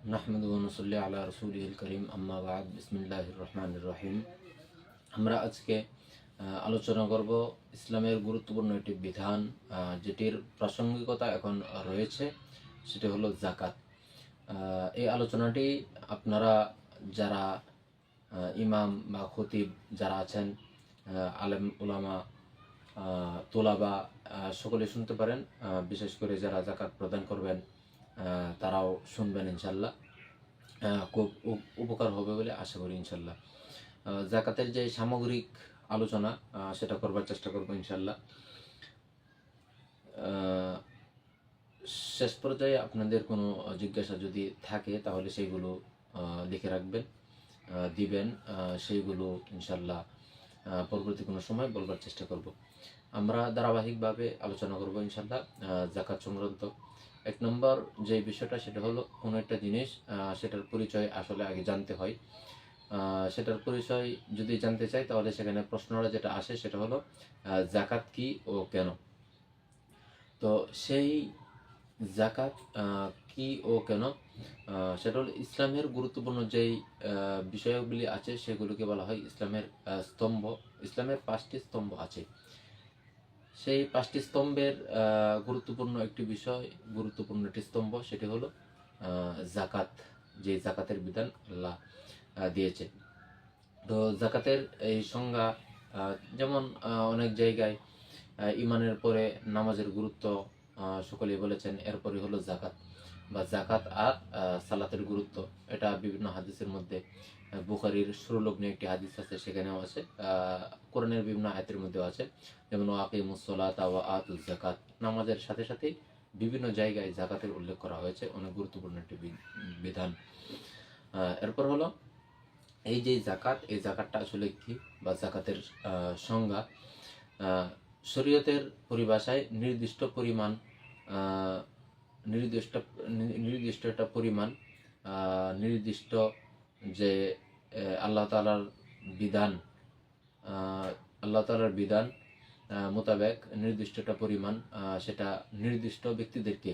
নাহমাদুহু ওয়া নুসাল্লি আলা রাসূলিহিল কারীম আম্মা বা'দ বিসমিল্লাহির রহমানির রহিম। আমরা আজকে আলোচনা করব ইসলামের গুরুত্বপূর্ণ একটি বিধান, যেটির প্রাসঙ্গিকতা এখন রয়েছে, সেটি হলো যাকাত। এই আলোচনাটি আপনারা যারা ইমাম বা খতিব যারা আছেন, আলেম উলামা, তোলাবা, সকলে শুনতে পারেন। বিশেষ করে যারা যাকাত প্রদান করবেন তারাও শুনবেন ইনশাল্লাহ। খুব উপকার হবে বলে আশা করি ইনশাল্লাহ। যাকাতের যে সামগ্রিক আলোচনা সেটা করবার চেষ্টা করবো ইনশাল্লাহ। শেষ পর্যায়ে আপনাদের কোনো জিজ্ঞাসা যদি থাকে তাহলে সেইগুলো লিখে রাখবেন, দিবেন, সেইগুলো ইনশাল্লাহ পরবর্তী কোনো সময় বলবার চেষ্টা করব। আমরা ধারাবাহিকভাবে আলোচনা করব ইনশাল্লাহ যাকাত সংক্রান্ত। এক নম্বর যে বিষয়টা সেটা হলো কোনো একটা জিনিস, সেটার পরিচয় আসলে আগে জানতে হয়। সেটার পরিচয় যদি জানতে চাই তাহলে সেখানে প্রশ্নটা যেটা আসে সেটা হলো যাকাত কি ও কেন। তো সেই যাকাত কি ও কেন, সেটা হলো ইসলামের গুরুত্বপূর্ণ যেই বিষয়গুলি আছে সেগুলোকে বলা হয় ইসলামের স্তম্ভ। ইসলামের 5টি স্তম্ভ আছে। সেই 5টি স্তম্ভের গুরুত্বপূর্ণ একটি বিষয়, গুরুত্বপূর্ণ একটি স্তম্ভ সেটি হলো যাকাত। যে যাকাতের বিধান আল্লাহ দিয়েছে। তো যাকাতের এই সংজ্ঞা, যেমন অনেক জায়গায় ইমানের পরে নামাজের গুরুত্ব সকলেই বলেছেন, এরপরে হলো যাকাত বা যাকাত আর সালাতের গুরুত্ব। এটা বিভিন্ন হাদিসের মধ্যে, বুখারীর সুরলগ্নে একটি হাদিস আছে, সেখানেও আছে, কোরআনের বিভিন্ন আয়াতের মধ্যেও আছে। যেমন আকিমুস সালাতা ওয়া আতুজ যাকাত, নামাজের সাথে সাথে বিভিন্ন জায়গায় যাকাতের উল্লেখ করা হয়েছে, অনেক গুরুত্বপূর্ণ একটি বিধান। এরপর হলো এই যে যাকাত, এই যাকাতটা আসলে কি বা যাকাতের সংজ্ঞা। শরীয়তের পরিভাষায় নির্দিষ্ট পরিমাণ, নির্দিষ্ট একটা পরিমাণ, নির্দিষ্ট যে আল্লাহ তাআলার বিধান, আল্লাহ তাআলার বিধান মোতাবেক নির্দিষ্ট একটা পরিমাণ, সেটা নির্দিষ্ট ব্যক্তিদেরকে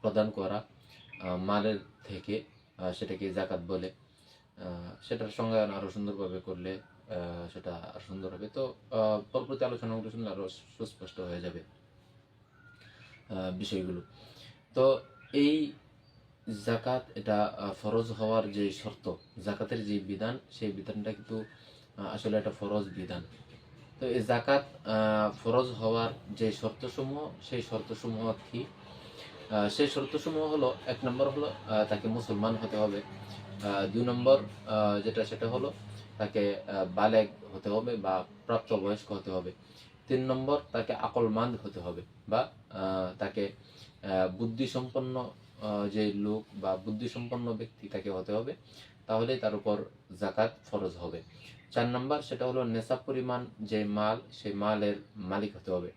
প্রদান করা মালের থেকে, সেটাকে যাকাত বলে। সেটার সংজ্ঞায়ন আরো সুন্দরভাবে করলে সেটা আরো সুন্দর হবে। তো পরবর্তী আলোচনাগুলো শুনলে আরো সুস্পষ্ট হয়ে যাবে বিষয়গুলো। তো এই যাকাত এটা ফরজ হওয়ার যে শর্ত, যাকাতের যে বিধান, সেই বিধানটা কিন্তু আসলে একটা ফরজ বিধান। তো এই যাকাত ফরজ হওয়ার যে শর্তসমূহ, সেই শর্তসমূহ কি? সেই শর্তসমূহ হলো, এক নম্বর হলো তাকে মুসলমান হতে হবে। 2 নম্বর যেটা সেটা হলো তাকে বালেগ হতে হবে বা প্রাপ্তবয়স্ক হতে হবে। 3 নম্বর তাকে আকলমান্দ হতে হবে বা তাকে বুদ্ধিসম্পন্ন যে লোক বা বুদ্ধিসম্পন্ন ব্যক্তি তাকে হতে হবে, তাহলে তার উপর যাকাত ফরজ হবে। 4 নম্বর সেটা হলো নেসাব পরিমাণ যে মাল, সেই মালের মালিক হতে হবে।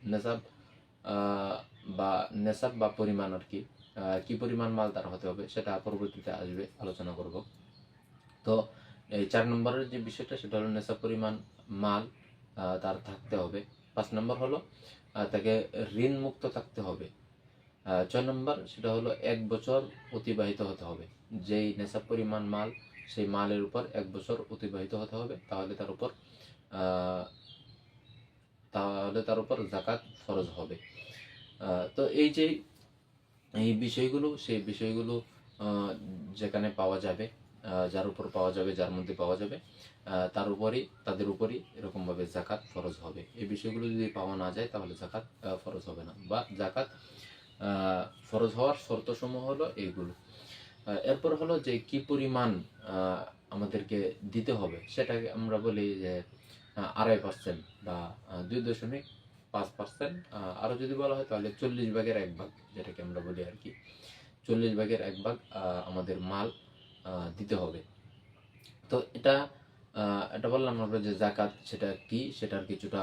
নেসাব বা পরিমাণ আর কি, কি পরিমাণ মাল তার হতে হবে সেটা পরবর্তীতে আসবে, আলোচনা করব। তো এই 4 নম্বরের যে বিষয়টা সেটা হলো নেশা পরিমাণ মাল তার থাকতে হবে। 5 নম্বর হলো তাকে ঋণ মুক্ত থাকতে হবে। 6 নম্বর সেটা হলো 1 বছর অতিবাহিত হতে হবে। যেই নেশা পরিমাণ মাল, সেই মালের উপর 1 বছর অতিবাহিত হতে হবে, তাহলে তার উপর যাকাত ফরজ হবে। তো এই যে এই বিষয়গুলো, সেই বিষয়গুলো যেখানে পাওয়া যাবে, যার উপর পাওয়া যাবে, যার মধ্যে পাওয়া যাবে, তাদের উপরই এরকমভাবে যাকাত ফরজ হবে। এই বিষয়গুলো যদি পাওয়া না যায় তাহলে যাকাত ফরজ হবে না, বা যাকাত ফরজ হওয়ার শর্তসমূহ হলো এইগুলো। এরপর হলো যে কি পরিমাণ আমাদেরকে দিতে হবে, সেটাকে আমরা বলি যে 2.5% বা 2.5%। আরো যদি বলা হয় তাহলে 40 ভাগের 1 ভাগ, যেটাকে আমরা বলি আর কি, 40 ভাগের 1 ভাগ আমাদের মাল দিতে হবে। তো এটা বললাম আমরা যে যাকাত সেটা কি, সেটার কিছুটা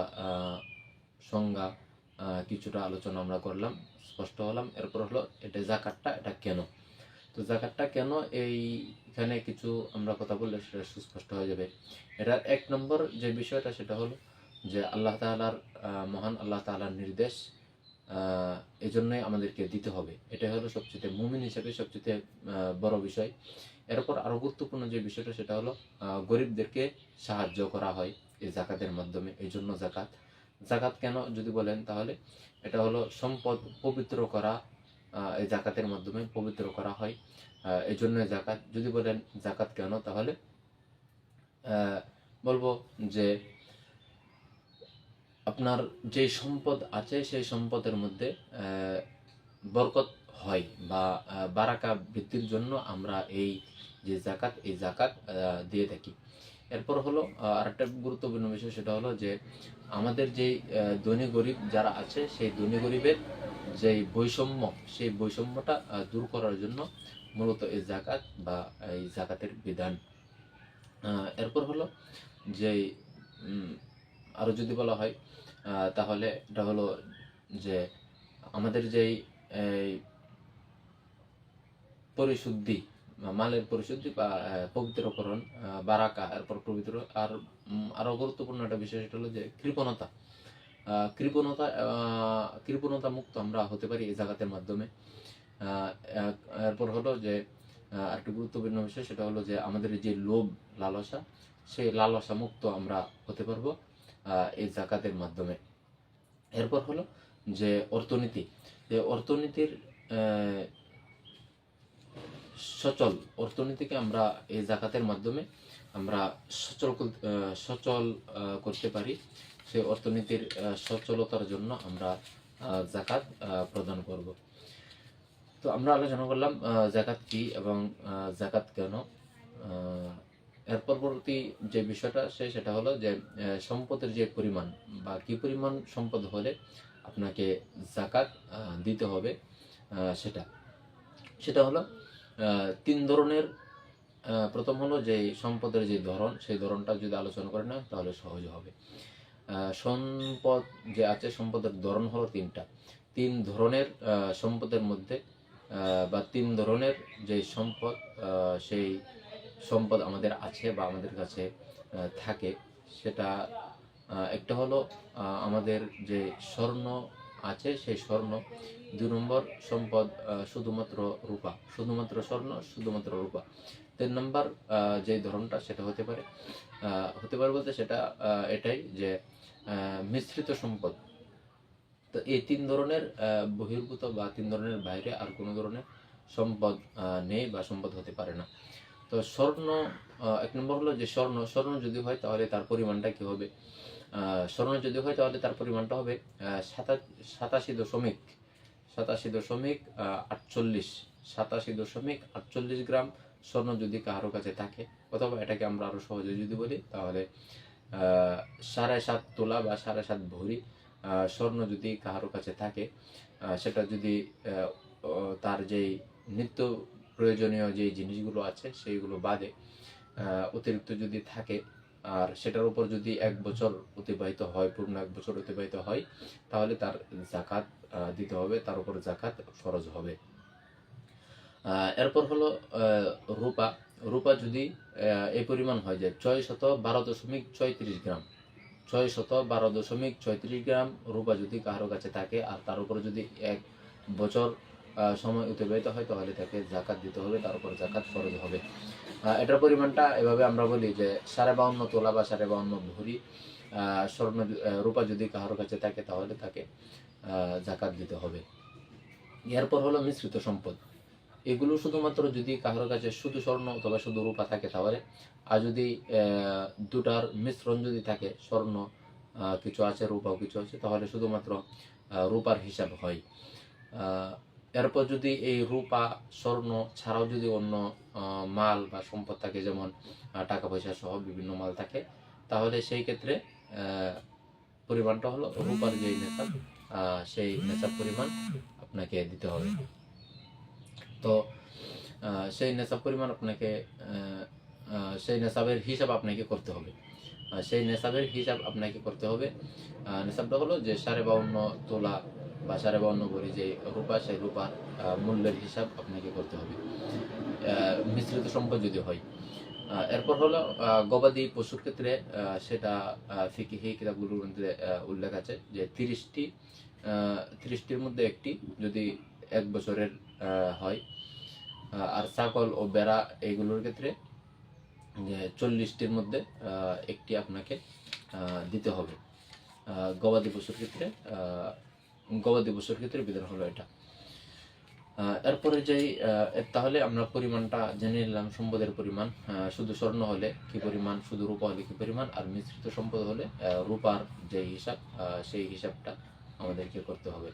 সংজ্ঞা, কিছুটা আলোচনা আমরা করলাম, স্পষ্ট হলাম। এরপর হলো এটা যাকাতটা এটা কেন। তো যাকাতটা কেন, এইখানে কিছু আমরা কথা বললে সেটা সুস্পষ্ট হয়ে যাবে। এটার 1 নম্বর যে বিষয়টা সেটা হলো যে মহান আল্লাহ তাআলার নির্দেশ এই জন্যই আমাদেরকে দিতে হবে। এটাই হলো সবচেয়ে মুমিন হিসেবে সবচেয়ে বড় বিষয়। এরপর আরো গুরুত্বপূর্ণ যে বিষয়টা সেটা হলো গরিবদেরকে সাহায্য করা হয় এই জাকাতের মাধ্যমে, এই জন্য জাকাত। জাকাত কেন যদি বলেন তাহলে এটা হলো সম্পদ পবিত্র করা, এই জাকাতের মাধ্যমে পবিত্র করা হয়, এই জন্য জাকাত। যদি বলেন জাকাত কেন, তাহলে বলবো যে আপনার যে সম্পদ আছে সেই সম্পদের মধ্যে বরকত হয় বা বারাকা বৃদ্ধির জন্য আমরা এই যে জাকাত, এই জাকাত দিয়ে থাকি। এরপর হলো আরেকটা গুরুত্বপূর্ণ বিষয়, সেটা হলো যে আমাদের যে ধনী গরিব যারা আছে সেই ধনী গরিবের যে বৈষম্য, সেই বৈষম্যটা দূর করার জন্য মূলত এই জাকাত বা এই জাকাতের বিধান। এরপর হলো যে আরো যদি বলা হয় তাহলে এটা হলো যে আমাদের যেই পরিশুদ্ধি, মালের পরিশুদ্ধি বা পবিত্রকরণ, বারাকা, এরপর পবিত্র। আর আরো গুরুত্বপূর্ণ একটা বিষয় সেটা হলো যে কৃপণতা। কৃপণতা মুক্ত আমরা হতে পারি এই জাকাতের মাধ্যমে। এরপর হলো যে আরেকটি গুরুত্বপূর্ণ বিষয় সেটা হলো যে আমাদের যে লোভ লালসা, সেই লালসা মুক্ত আমরা হতে পারবো এই জাকাতের মাধ্যমে। এরপর হলো যে অর্থনীতি, যে অর্থনীতির সচল অর্থনীতিকে আমরা এই জাকাতের মাধ্যমে আমরা সচল করতে পারি। সেই অর্থনীতির সচলতার জন্য আমরা জাকাত প্রদান করব। তো আমরা আলোচনা করলাম জাকাত কি এবং জাকাত কেন। এর পরবর্তী যে বিষয়টা সেটা হলো যে সম্পদের যে পরিমাণ বা কি পরিমাণ সম্পদ হলে আপনাকে জাকাত দিতে হবে, সেটা হলো তিন ধরনের। প্রথম হলো যে সম্পদের যে ধরন, সেই ধরনটা যদি আলোচনা করে না তাহলে সহজ হবে। সম্পদ যে আছে, সম্পদের ধরন হলো তিন ধরনের সম্পদের মধ্যে বা তিন ধরনের যে সম্পদ, সেই সম্পদ আমাদের আছে বা আমাদের কাছে থাকে, সেটা একটা হলো আমাদের যে স্বর্ণ আছে সেই স্বর্ণ। 2 নম্বর সম্পদ শুধুমাত্র রূপা, শুধুমাত্র স্বর্ণ, শুধুমাত্র রূপা। 3 নম্বর যে ধরনটা সেটা হতে পারে বলতে সেটা এটাই যে মিশ্রিত সম্পদ। তো এই 3 ধরনের বহির্ভূত বা 3 ধরনের বাইরে আর কোনো ধরনের সম্পদ নেই বা সম্পদ হতে পারে না। তো স্বর্ণ, 1 নম্বর হলো যে স্বর্ণ যদি হয় তাহলে তার পরিমাণটা কি হবে? স্বর্ণ যদি হয় তাহলে তার পরিমাণটা হবে 87.48 গ্রাম স্বর্ণ যদি কারো কাছে থাকে, অথবা এটাকে আমরা আরো সহজে যদি বলি তাহলে 7.5 তোলা বা 7.5 ভরি স্বর্ণ যদি কারো কাছে থাকে, সেটা যদি তার যেই নিত্য প্রয়োজনীয় যে জিনিসগুলো আছে সেইগুলো বাদে অতিরিক্ত যদি থাকে, আর সেটার উপর যদি 1 বছর অতিবাহিত হয়, পূর্ণ 1 বছর অতিবাহিত হয়, তাহলে তার জাকাত দিতে হবে, তার উপর জাকাত ফরজ হবে। এরপর হলো রূপা যদি এই পরিমাণ হয় যে 612.34 গ্রাম, 612.34 গ্রাম রূপা যদি কারো কাছে থাকে আর তার উপর যদি 1 বছর সময় অতিবাহিত হয়, তাহলে তাকে জাকাত দিতে হবে, তার উপর জাকাত ফরজ হবে। এটার পরিমাণটা এভাবে আমরা বলি যে 52.5 তোলা বা 52.5 ভরি স্বর্ণ রূপা যদি কারো কাছে থাকে তাহলে তাকে জাকাত দিতে হবে। এরপর হলো মিশ্রিত সম্পদ। এগুলো শুধুমাত্র যদি কারোর কাছে শুধু স্বর্ণ অথবা শুধু রূপা থাকে তাহলে, আর যদি দুটার মিশ্রণ যদি থাকে, স্বর্ণ কিছু আছে রূপাও কিছু আছে, তাহলে শুধুমাত্র রূপার হিসাব হয়। এরপর যদি এই রূপা স্বর্ণ ছাড়াও যদি অন্য মাল বা সম্পদ থাকে, যেমন টাকা পয়সা সহ বিভিন্ন মাল থাকে, তাহলে সেই ক্ষেত্রে পরিমাণটা হলো রূপার যে নেশাব, সেই নেশাব পরিমাণ আপনাকে দিতে হবে। তো সেই নেশাব পরিমাণ আপনাকে সেই নেশাবের হিসাব আপনাকে করতে হবে। নেশাবটা হলো যে 52.5 তোলা বা 52.5 ভরি যে রূপা, সেই রূপার মূল্যের হিসাব আপনাকে করতে হবে মিশ্রিত সম্পদ যদি হয়। এরপর হলো গবাদি পশুর ক্ষেত্রে, সেটা ফিকহি কিতাবগুলোর মধ্যে উল্লেখ আছে যে 30টি 30টির মধ্যে একটি যদি 1 বছরের হয়, আর ছাগল ও বেড়া এইগুলোর ক্ষেত্রে 40টির মধ্যে একটি আপনাকে দিতে হবে। গবাদি পশুর ক্ষেত্রে বিধান হলো এটা। এরপরে যেই তাহলে আমরা পরিমাণটা জেনে নিলাম, সম্পদের পরিমাণ। শুধু স্বর্ণ হলে কি পরিমাণ, শুধু রূপা হলে কি পরিমাণ, আর মিশ্রিত সম্পদ হলে রূপার যে হিসাব, সেই হিসাবটা আমাদেরকে করতে হবে।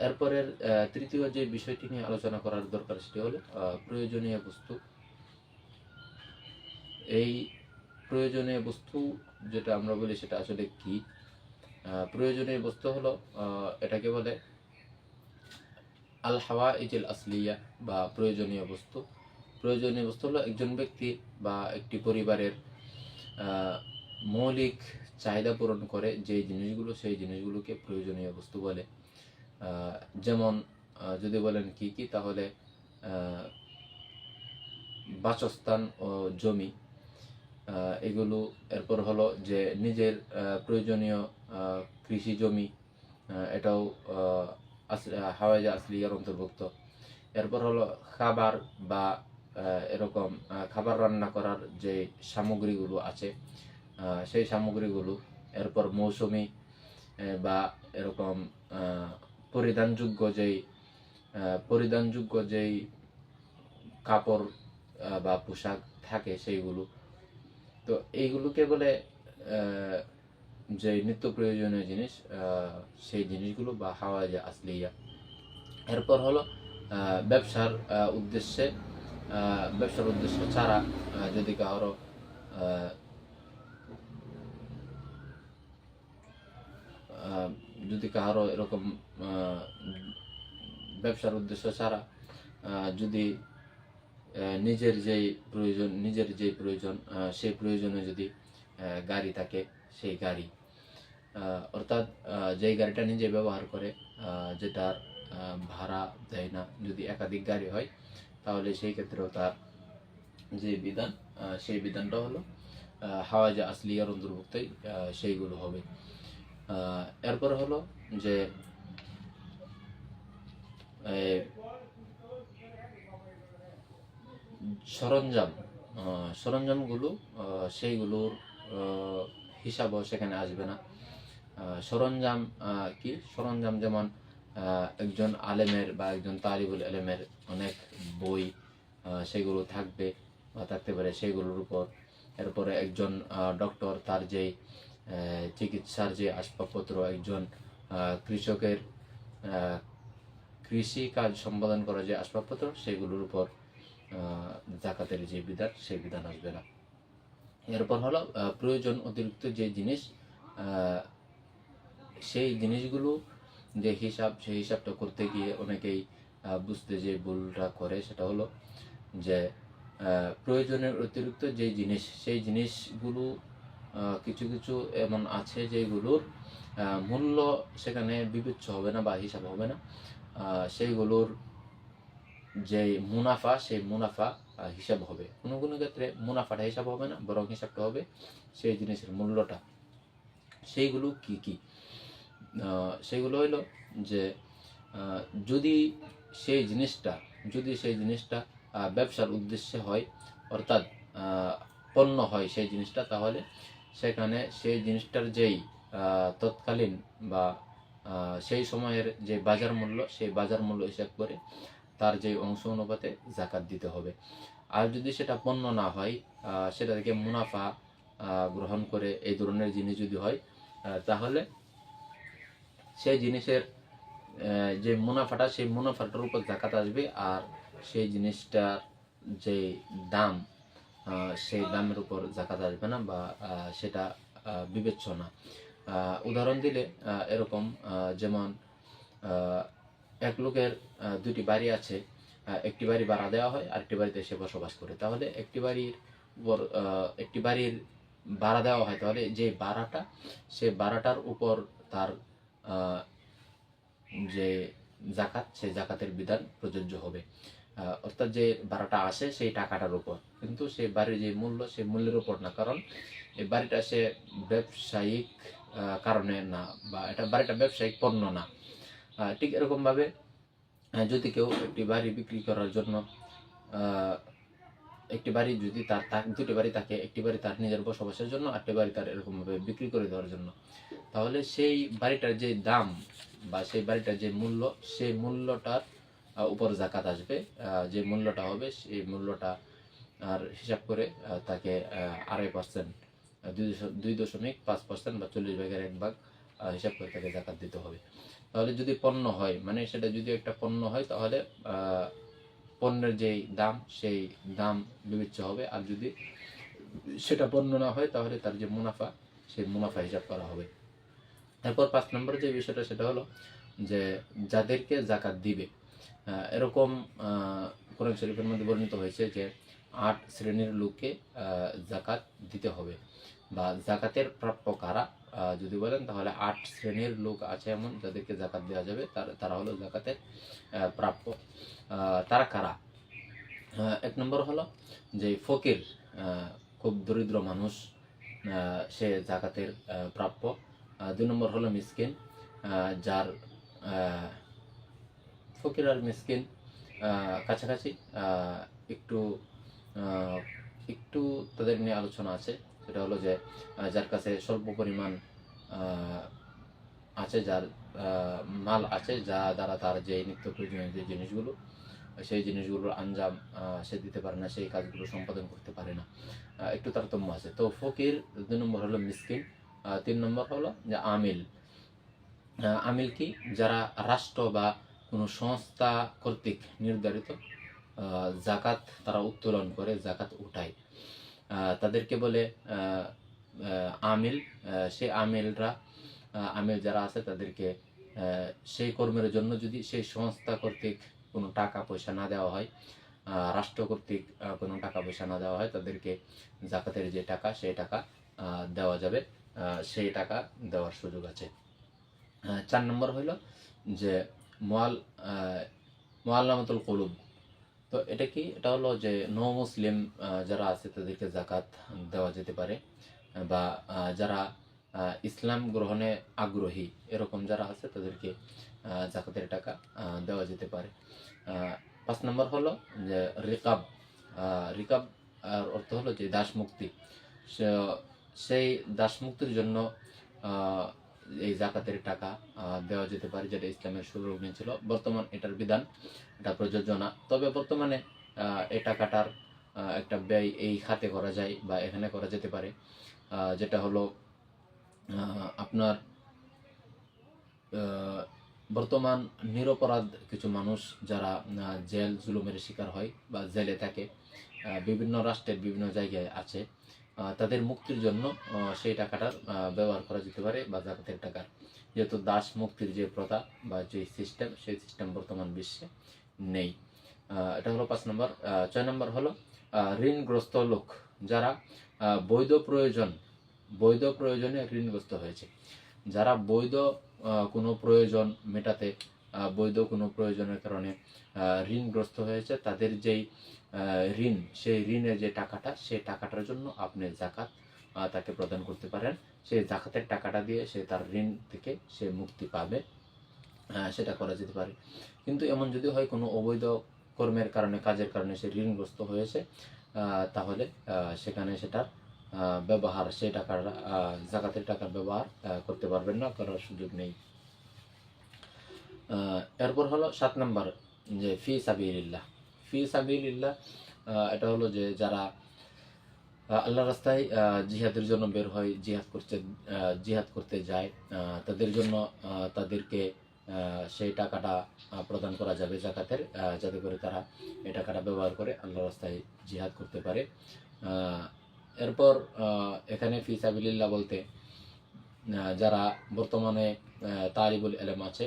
এরপরের তৃতীয় যে বিষয়টি নিয়ে আলোচনা করার দরকার সেটি হলো প্রয়োজনীয় বস্তু। এই প্রয়োজনীয় বস্তু যেটা আমরা বলি সেটা আসলে কি? প্রয়োজনীয় বস্তু হলো এটাকে বলে আল হাওয়াইজুল আসলিয়া বা প্রয়োজনীয় বস্তু। প্রয়োজনীয় বস্তু হলো একজন ব্যক্তি বা একটি পরিবারের মৌলিক চাহিদা পূরণ করে যে জিনিসগুলো, সেই জিনিসগুলোকে প্রয়োজনীয় বস্তু বলে। যেমন যদি বলেন কি কি, তাহলে বাসস্থান ও জমি, এগুলো। এরপর হলো যে নিজের প্রয়োজনীয় কৃষি জমি, এটাও হাওয়াইজে আসলিয়ার অন্তর্ভুক্ত। এরপর হলো খাবার বা এরকম খাবার রান্না করার যে সামগ্রীগুলো আছে, সেই সামগ্রীগুলো। এরপর মৌসুমি বা এরকম পরিধানযোগ্য যেই কাপড় বা পোশাক থাকে সেইগুলো। তো এইগুলোকে বলে যে নিত্য প্রয়োজনীয় জিনিস, সেই জিনিসগুলো বা হাওয়াইজে আসলিয়া। এরপর হলো ব্যবসার উদ্দেশ্যে ছাড়া যদি কারো এরকম ব্যবসার উদ্দেশ্য ছাড়া যদি নিজের যেই প্রয়োজন সেই প্রয়োজনে যদি গাড়ি থাকে, সেই গাড়ি, অর্থাৎ যেই গাড়িটা নিজে ব্যবহার করে, যেটার ভাড়া দেয় না, যদি একাধিক গাড়ি হয় তাহলে সেই ক্ষেত্রেও তার যে বিধান, সেই বিধানটা হলো হাওয়াইজে আসলিয়ার অন্তর্ভুক্তই সেইগুলো হবে। এরপর হলো যে সরঞ্জামগুলো, সেইগুলোর হিসাবও সেখানে আসবে না। সরঞ্জাম কি? সরঞ্জাম যেমন একজন আলেমের বা একজন তালিবুল ইলমের অনেক বই, সেগুলো থাকবে বা থাকতে পারে সেগুলোর উপর। এরপরে একজন ডক্টর, তার যেই চিকিৎসার যে আসবাবপত্র, একজন কৃষকের কৃষি কাজ সম্পাদন করা যে আসবাবপত্র, সেগুলোর উপর জাকাতের যে বিধান, সেই বিধান আসবে না। এরপর হলো প্রয়োজন অতিরিক্ত যে জিনিস, সেই জিনিসগুলো যে সেই হিসাবটা করতে গিয়ে অনেকেই বুঝতে যে ভুলটা করে, সেটা হলো যে প্রয়োজনের অতিরিক্ত যে জিনিস, সেই জিনিসগুলো কিছু কিছু এমন আছে যেগুলোর মূল্য সেখানে বিবেচ্য হবে না বা হিসাব হবে না। সেইগুলোর যে মুনাফা, সেই মুনাফা হিসাব হবে। কোনো কোনো ক্ষেত্রে মুনাফাটা হিসাব হবে না, বরং হিসাবটা হবে সেই জিনিসের মূল্যটা। সেইগুলো কি কি? সেগুলো হইলো যে যদি সেই জিনিসটা ব্যবসার উদ্দেশ্যে হয়, অর্থাৎ পণ্য হয় সেই জিনিসটা, তাহলে সেখানে সেই জিনিসটার যেই তৎকালীন বা সেই সময়ের যে বাজার মূল্য, সেই বাজার মূল্য হিসাব করে তার যে অংশ অনুপাতে জাকাত দিতে হবে। আর যদি সেটা পণ্য না হয়, সেটা থেকে মুনাফা গ্রহণ করে এই ধরনের জিনিস যদি হয়, তাহলে সেই জিনিসের যে মুনাফাটা, সেই মুনাফাটার উপর জাকাত আসবে। আর সেই জিনিসটার যে দাম, সেই দামের উপর জাকাত আসবে না বা সেটা বিবেচ্য না। উদাহরণ দিলে এরকম, যেমন এক লোকের দুটি বাড়ি আছে, একটি বাড়ি ভাড়া দেওয়া হয়, আরেকটি বাড়িতে সে বসবাস করে। তাহলে একটি বাড়ির ভাড়া দেওয়া হয়, তাহলে যে ভাড়াটা, সে ভাড়াটার উপর তার যে জাকাত, সেই জাকাতের বিধান প্রযোজ্য হবে। অর্থাৎ যে ভাড়াটা আসে সেই টাকাটার উপর, কিন্তু সেই বাড়ির যে মূল্য, সেই মূল্যের উপর না। কারণ এই বাড়িটা সে ব্যবসায়িক কারণে না, বা এটা বাড়িটা ব্যবসায়িক পণ্য না। ঠিক এরকমভাবে যদি কেউ একটি বাড়ি বিক্রি করার জন্য, একটি বাড়ি যদি তার দুটি বাড়ি থাকে, একটি বাড়ি তার নিজের বসবাসের জন্য, আরেকটি বাড়ি তার এরকমভাবে বিক্রি করে দেওয়ার জন্য, তাহলে সেই বাড়িটার যে দাম বা সেই বাড়িটার যে মূল্য, সেই মূল্যটার উপর জাকাত আসবে। যে মূল্যটা হবে সেই মূল্যটা আর হিসাব করে তাকে 2.5%, 2.5% বা 40/1 হিসাব করে তাকে জাকাত দিতে হবে। তাহলে যদি পণ্য হয়, মানে সেটা যদি একটা পণ্য হয়, তাহলে পণ্যের যেই দাম সেই দাম বিবেচ্য হবে। আর যদি সেটা পণ্য না হয়, তাহলে তার যে মুনাফা, সেই মুনাফা হিসাব করা হবে। তারপর 5 নম্বর যে বিষয়টা, সেটা হলো যে যাদেরকে জাকাত দিবে, এরকম কোরআন শরীফের মধ্যে বর্ণিত হয়েছে যে 8 শ্রেণীর লোককে জাকাত দিতে হবে, বা জাকাতের প্রাপ্য কারা যদি বলেন, তাহলে 8 শ্রেণীর লোক আছে এমন যাদেরকে জাকাত দেওয়া যাবে। তারা হলো জাকাতের প্রাপ্য। তারা কারা? 1 নম্বর হলো যে ফকির, খুব দরিদ্র মানুষ, সে জাকাতের প্রাপ্য। 2 নম্বর হলো মিসকিন, যার ফকির আর মিসকিন কাছাকাছি, একটু একটু তাদের নিয়ে আলোচনা আছে। সেটা হলো যে যার কাছে স্বল্প পরিমাণ আছে, যার মাল আছে, যা দ্বারা তার যে নিত্য প্রয়োজনীয় যে জিনিসগুলো, সেই জিনিসগুলোর আঞ্জাম সে দিতে পারে না, সেই কাজগুলো সম্পাদন করতে পারে না, একটু তারতম্য আছে। তো ফকির 2 নম্বর হলো মিসকিন। 3 নম্বর হলো যে আমিল। আমিল কি? যারা রাষ্ট্র বা কোনো সংস্থা কর্তৃক নির্ধারিত জাকাত তারা উত্তোলন করে, জাকাত উঠায়, তাদেরকে বলে আমিল। সেই আমিলরা, আমিল যারা আছে তাদেরকে সেই কর্মের জন্য যদি সেই সংস্থা কর্তৃক কোনো টাকা পয়সা না দেওয়া হয়, রাষ্ট্র কর্তৃক কোনো টাকা পয়সা না দেওয়া হয়, তাদেরকে জাকাতের যে টাকা, সেই টাকা দেওয়া যাবে, সেই টাকা দেওয়ার সুযোগ আছে। 4 নম্বর হইল যে মুআল্লামাতুল কুলুব। তো এটা কি? এটা হলো যে মুসলিম যারা আছে তাদেরকে জাকাত দেওয়া যেতে পারে, বা যারা ইসলাম গ্রহণে আগ্রহী এরকম যারা আছে তাদেরকে জাকাতের টাকা দেওয়া যেতে পারে। 5 নম্বর হলো যে রিকাব। রিকাব অর্থ হলো যে দাস মুক্তি। সেই দাস মুক্তির জন্য এই জাকাতের টাকা দেওয়া যেতে পারে, যেটা ইসলামের সুযোগ নিয়েছিল। বর্তমান এটার বিধান, এটা প্রযোজ্য না। তবে বর্তমানে এই টাকাটার একটা ব্যয় এই খাতে করা যায় বা এখানে করা যেতে পারে, যেটা হলো আপনার বর্তমান নিরপরাধ কিছু মানুষ যারা জেল জুলুমের শিকার হয় বা জেলে থাকে, বিভিন্ন রাষ্ট্রের বিভিন্ন জায়গায় আছে, তাদের মুক্তির জন্য সেই টাকাটার ব্যবহার করা যেতে পারে, বা জাকাতের টাকার। যেহেতু দাস মুক্তির যে প্রথা বা যে সিস্টেম, সেই সিস্টেম বর্তমান বিশ্বে নেই। এটা হলো 5 নম্বর। 6 নম্বর হলো ঋণগ্রস্ত লোক, যারা বৈধ প্রয়োজনে ঋণগ্রস্ত হয়েছে। যারা বৈধ কোনো প্রয়োজন মেটাতে, বৈধ কোনো প্রয়োজনের কারণে ঋণগ্রস্ত হয়েছে, তাদের যেই ঋণ, সেই ঋণের যে টাকাটা, সেই টাকাটার জন্য আপনি জাকাত তাকে প্রদান করতে পারেন। সেই জাকাতের টাকাটা দিয়ে সে তার ঋণ থেকে সে মুক্তি পাবে, সেটা করা যেতে পারে। কিন্তু এমন যদি হয় কোনো অবৈধ কর্মের কারণে, কাজের কারণে সে ঋণগ্রস্ত হয়েছে, তাহলে সেখানে সেটার ব্যবহার, সেই টাকার জাকাতের টাকার ব্যবহার করতে পারবেন না, করার সুযোগ নেই। এরপর হলো 7 নম্বর যে ফি সাবিলিল্লাহ। ফি সাবিলিল্লাহ এটা হলো যে যারা আল্লাহ রাস্তায় জিহাদের জন্য বের হয়, জিহাদ করতে যায়, তাদের জন্য তাদেরকে সেই টাকাটা প্রদান করা যাবে জাকাতের, যাতে করে তারা এই টাকাটা ব্যবহার করে আল্লাহ রাস্তায় জিহাদ করতে পারে। এরপর এখানে ফি সাবিলিল্লাহ বলতে যারা বর্তমানে তালিবুল ইলম আছে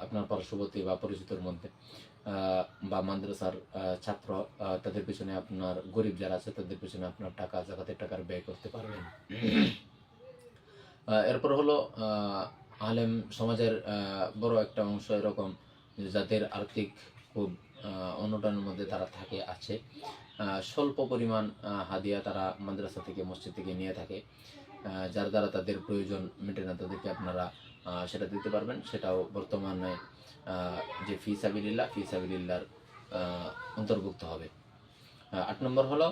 আপনার পার্শ্ববর্তী বা পরিচিতর মধ্যে, বা মাদ্রাসার ছাত্র, তাদের পিছনে আপনার গরিব যারা আছে তাদের পিছনে আপনার টাকা, জাকাতের টাকার ব্যয় করতে পারবেন। এরপর হলো আলেম সমাজের বড় একটা অংশ এরকম যাদের আর্থিক খুব অনটনের মধ্যে তারা আছে, স্বল্প পরিমাণ হাদিয়া তারা মাদ্রাসা থেকে, মসজিদ থেকে নিয়ে থাকে। যার দ্বারা তাদের প্রয়োজন মেটে না, তাদেরকে আপনারা সেটা দিতে পারবেন। সেটাও বর্তমানে যে ফি সাবিলিল্লাহর অন্তর্ভুক্ত হবে। 8 নম্বর হলো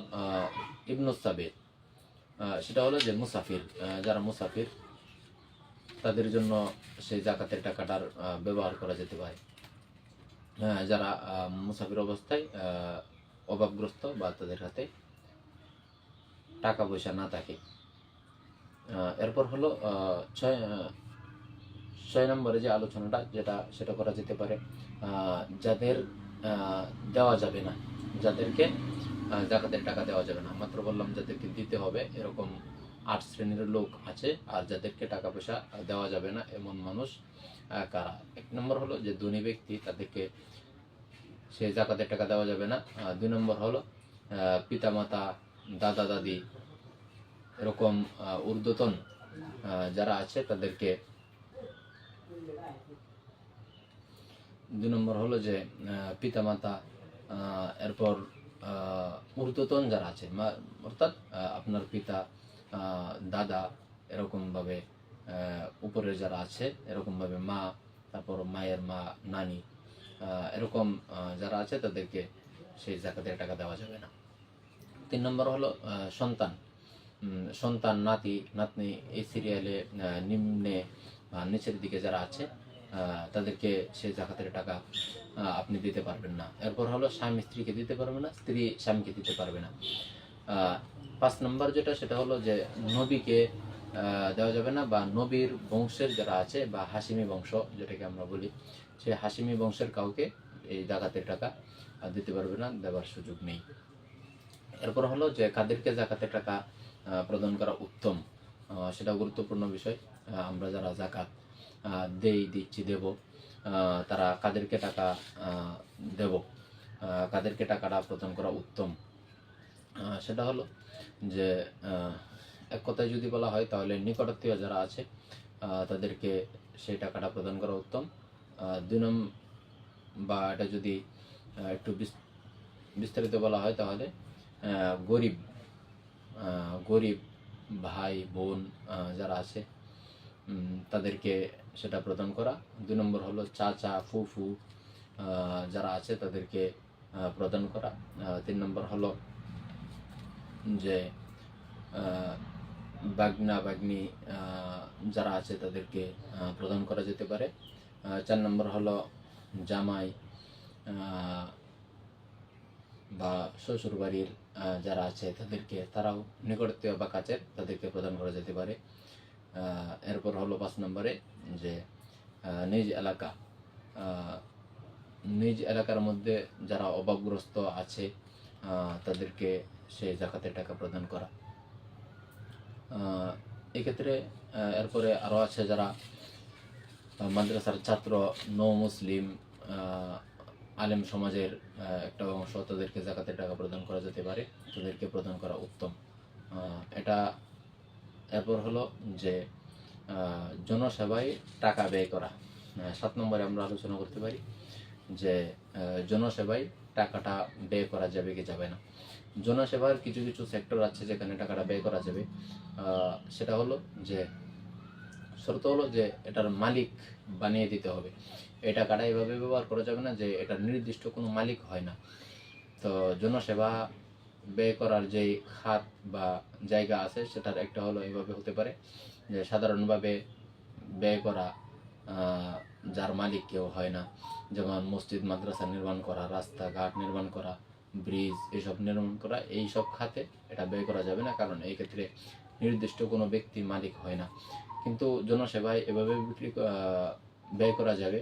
ইবনুস সাবিল। সেটা হলো যে মুসাফির, যারা মুসাফির তাদের জন্য সেই জাকাতের টাকাটার ব্যবহার করা যেতে পারে। যারা মুসাফির অবস্থায় অভাবগ্রস্ত বা তাদের হাতে টাকা পয়সা না থাকে। এরপর হলো 6 নম্বরে যে আলোচনাটা সেটা করা যেতে পারে যাদের দেওয়া যাবে না, যাদেরকে জাকাতের টাকা দেওয়া যাবে না। মাত্র বললাম যাদেরকে দিতে হবে এরকম 8 শ্রেণীর লোক আছে। আর যাদেরকে টাকা পয়সা দেওয়া যাবে না এমন মানুষ কারা? 1 নম্বর হলো যে ধনী ব্যক্তি, তাদেরকে সে জাকাতের টাকা দেওয়া যাবে না। 2 নম্বর হলো পিতামাতা, দাদা দাদি, এরকম ঊর্ধ্বতন যারা আছে তাদেরকে। 2 নম্বর হলো যে পিতামাতা, এরপর ঊর্ধ্বতন যারা আছে, অর্থাৎ আপনার পিতা, দাদা, এরকমভাবে উপরে যারা আছে, এরকমভাবে মা, তারপর মায়ের মা, নানি, এরকম যারা আছে তাদেরকে সেই জাকাতের টাকা দেওয়া যাবে না। 3 নম্বর হলো সন্তান, নাতি, নাতনি, এই সিরিয়ালে নিম্নে বা নিচের দিকে যারা আছে তাদেরকে সেই জাকাতের টাকা আপনি দিতে পারবেন না। এরপর হলো স্বামী স্ত্রীকে দিতে পারবে না, স্ত্রী স্বামীকে দিতে পারবে না। 5 নম্বর সেটা হলো যে নবীকে দেওয়া যাবে না, বা নবীর বংশের যারা আছে বা হাশিমি বংশ যেটাকে আমরা বলি, সেই হাশিমি বংশের কাউকে এই জাকাতের টাকা দিতে পারবে না, দেওয়ার সুযোগ নেই। এরপর হলো যে কাদেরকে জাকাতের টাকা প্রদান করা উত্তম, সেটা গুরুত্বপূর্ণ বিষয়। আমরা যারা জাকাত দেব, তারা কাদেরকে টাকা দেব, কাদেরকে টাকাটা প্রদান করা উত্তম, সেটা হলো যে এক কথায় যদি বলা হয় তাহলে নিকটাত্মীয় যারা আছে তাদেরকে সেই টাকাটা প্রদান করা উত্তম। 2 নম্বর, বা এটা যদি একটু বিস্তারিত বলা হয় তাহলে গরিব ভাই বোন যারা আছে তাদেরকে সেটা প্রদান করা। 2 নম্বর হলো চাচা ফুফু যারা আছে তাদেরকে প্রদান করা। 3 নম্বর হলো যে বাগনা বাগনি যারা আছে তাদেরকে প্রদান করা যেতে পারে। 4 নম্বর হলো জামাই বা শ্বশুর বাড়ির যারা আছে তাদেরকে, তারাও নিকটাত্মীয় বা কাছের, তাদেরকে প্রদান করা যেতে পারে। এরপর হলো 5 নম্বরে যে নিজ এলাকার মধ্যে যারা অভাবগ্রস্ত আছে তাদেরকে সেই জাকাতের টাকা প্রদান করা। এক্ষেত্রে এরপরে আরও আছে যারা মাদ্রাসার ছাত্র, মুসলিম আলেম সমাজের একটা অংশ, তাদেরকে জাকাতের টাকা প্রদান করা যেতে পারে, তাদেরকে প্রদান করা উত্তম। এটা এরপর হলো যে জনসেবায় টাকা ব্যয় করা। 7 নম্বরে আমরা আলোচনা করতে পারি যে জনসেবায় টাকাটা ব্যয় করা যাবে কি যাবে না। জনসেবার কিছু কিছু সেক্টর আছে যেখানে টাকাটা ব্যয় করা যাবে। সেটা হলো যে শর্ত হলো যে এটার মালিক বানিয়ে দিতে হবে। এই টাকাটা এভাবে ব্যবহার করা যাবে না যে এটার নির্দিষ্ট কোনো মালিক হয় না। তো জনসেবা ব্যয় করার যে খাত বা জায়গা আছে সেটার একটা হলো এভাবে হতে পারে যে সাধারণভাবে ব্যয় করা যার মালিক কেউ হয় না, যেমন মসজিদ মাদ্রাসা নির্মাণ করা, রাস্তাঘাট নির্মাণ করা, ব্রিজ এসব নির্মাণ করা, এইসব খাতে এটা ব্যয় করা যাবে না, কারণ এই ক্ষেত্রে নির্দিষ্ট কোনো ব্যক্তি মালিক হয় না। কিন্তু জনসেবায় এভাবে ব্যয় করা যাবে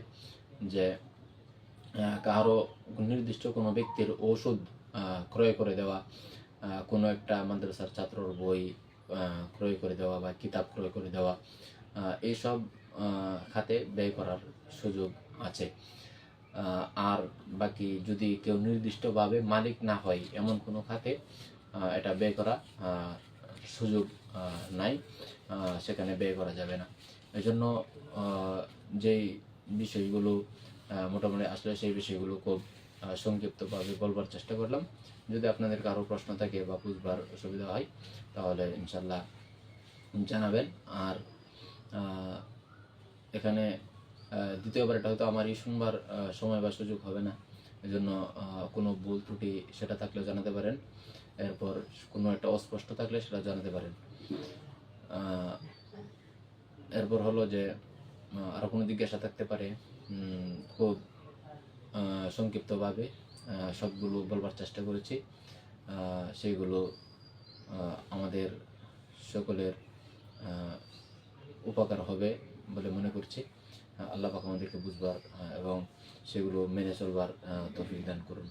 যে কারো নির্দিষ্ট কোনো ব্যক্তির ওষুধ ক্রয় করে দেওয়া, কোনো একটা মাদ্রাসার ছাত্রর বই ক্রয় করে দেওয়া বা কিতাব ক্রয় করে দেওয়া, এইসব খাতে ব্যয় করার সুযোগ আছে। আর বাকি যদি কেউ নির্দিষ্টভাবে মালিক না হয় এমন কোনো খাতে এটা ব্যয় করা সুযোগ নাই, সেখানে ব্যয় করা যাবে না। এজন্য যেই বিষয়গুলো মোটামুটি আসলে সেই বিষয়গুলো খুব সংক্ষিপ্তভাবে বলবার চেষ্টা করলাম। যদি আপনাদের কারো প্রশ্ন থাকে বা বুঝবার অসুবিধা হয় তাহলে ইনশাল্লাহ জানাবেন। আর এখানে দ্বিতীয়বার এটা হয়তো আমারই শুনবার সময় বা সুযোগ হবে না, এজন্য কোনো ভুল ত্রুটি সেটা থাকলেও জানাতে পারেন। এরপর কোনো একটা অস্পষ্ট থাকলে সেটা জানাতে পারেন। এরপর হলো যে আরও কোনো জিজ্ঞাসা থাকতে পারে, খুব সংক্ষিপ্তভাবে সবগুলো বলবার চেষ্টা করেছি। সেইগুলো আমাদের সকলের উপকার হবে বলে মনে করছি। আল্লাহ পাক আমাদেরকে বুঝবার এবং সেগুলো মেনে চলবার তৌফিক দান করুন।